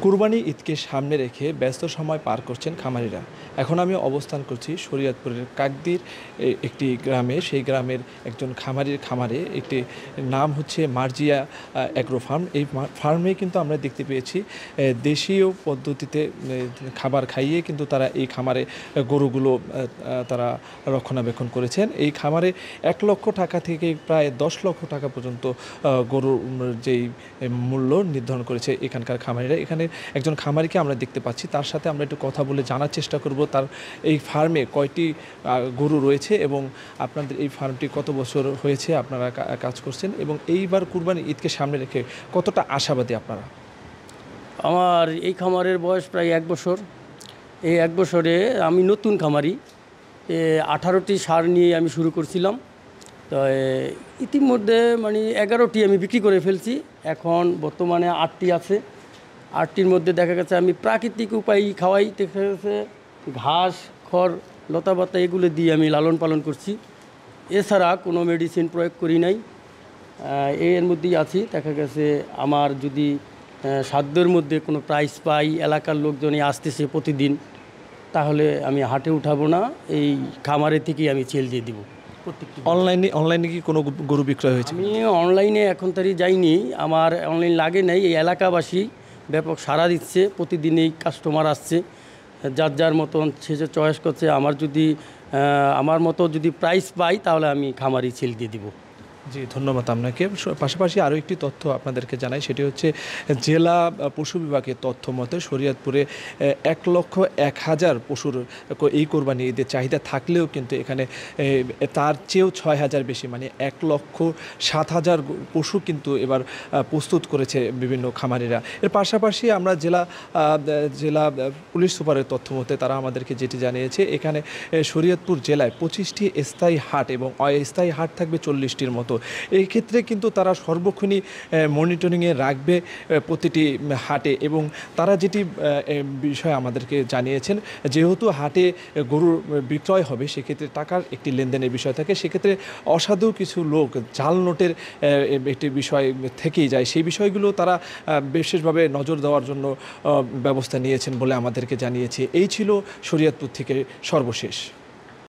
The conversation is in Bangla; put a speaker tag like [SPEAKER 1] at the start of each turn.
[SPEAKER 1] কুরবানি ঈদকে সামনে রেখে ব্যস্ত সময় পার করছেন খামারিরা। এখন আমি অবস্থান করছি শরীয়তপুরের কাকদ্বীর একটি গ্রামে। সেই গ্রামের একজন খামারির খামারে, একটি নাম হচ্ছে মার্জিয়া অ্যাগ্রো ফার্ম। এই ফার্মে কিন্তু আমরা দেখতে পেয়েছি দেশীয় পদ্ধতিতে খাবার খাইয়ে কিন্তু তারা এই খামারে গরুগুলো তারা রক্ষণাবেক্ষণ করেছেন। এই খামারে 1 লক্ষ টাকা থেকে প্রায় 10 লক্ষ টাকা পর্যন্ত গরুর যেই মূল্য নির্ধারণ করেছে এখানকার খামারিরা। এখানে একজন খামারিকে আমরা দেখতে পাচ্ছি, তার সাথে আমরা একটু কথা বলে জানার চেষ্টা করব তার এই ফার্মে কয়টি গরু রয়েছে এবং আপনাদের এই ফার্মটি কত বছর হয়েছে আপনারা কাজ করছেন, এবং এইবার কুরবানি ঈদকে সামনে রেখে কতটা আশাবাদী আপনারা?
[SPEAKER 2] আমার এই খামারের বয়স প্রায় 1 বছর। এই 1 বছরে আমি নতুন খামারি, 18টি ষাঁড় নিয়ে আমি শুরু করছিলাম। তো ইতিমধ্যে 11টি আমি বিক্রি করে ফেলছি। এখন বর্তমানে 8টি আছে। 8টির মধ্যে দেখা গেছে আমি প্রাকৃতিক উপায় খাওয়াই, দেখা গেছে ঘাস, খড়, লতাপাতা এগুলো দিয়ে আমি লালন পালন করছি। এছাড়া কোনো মেডিসিন প্রয়োগ করি নাই। এর মধ্যেই আছি। দেখা গেছে আমার যদি সাধ্যের মধ্যে কোনো প্রাইস পাই, এলাকার লোকজনই আসতেছে প্রতিদিন, তাহলে আমি হাটে উঠাবো না, এই খামারে থেকেই আমি ছেল দিয়ে দিব।
[SPEAKER 1] অনলাইনে কি কোনো গরু বিক্রয় হয়েছে?
[SPEAKER 2] আমি অনলাইনে এখন তারই যাইনি, আমার অনলাইন লাগে নাই। এই এলাকাবাসী ব্যাপক সাড়া দিচ্ছে, প্রতিদিনই কাস্টমার আসছে, যার যার মতন সে যে চয়েস করছে। আমার মতো যদি প্রাইস পাই তাহলে আমি খামারি ছেল দিয়ে দিব।
[SPEAKER 1] জি, ধন্যবাদ আপনাকে। পাশাপাশি আরও একটি তথ্য আপনাদেরকে জানাই, সেটি হচ্ছে জেলা পশু বিভাগের তথ্য মতে শরীয়তপুরে 1,01,000 পশুর এই কোরবানি ঈদের চাহিদা থাকলেও কিন্তু এখানে তার চেয়েও 6,000 বেশি, 1,07,000 পশু কিন্তু এবার প্রস্তুত করেছে বিভিন্ন খামারিরা। এর পাশাপাশি আমরা জেলা পুলিশ সুপারের তথ্য মতে তারা আমাদেরকে যেটি জানিয়েছে, এখানে শরীয়তপুর জেলায় 25টি স্থায়ী হাট এবং অস্থায়ী হাট থাকবে 40টির মতো। এই ক্ষেত্রে কিন্তু তারা সর্বক্ষণই মনিটরিংয়ে রাখবে প্রতিটি হাটে, এবং তারা যেটি বিষয় আমাদেরকে জানিয়েছেন, যেহেতু হাটে গরুর বিক্রয় হবে সেক্ষেত্রে টাকার একটি লেনদেনের বিষয় থাকে, সেক্ষেত্রে অসাধু কিছু লোক জাল নোটের একটি বিষয় থেকেই যায়। সেই বিষয়গুলো তারা বিশেষভাবে নজর দেওয়ার জন্য ব্যবস্থা নিয়েছেন বলে আমাদেরকে জানিয়েছে। এই ছিল শরীয়তপুর থেকে সর্বশেষ।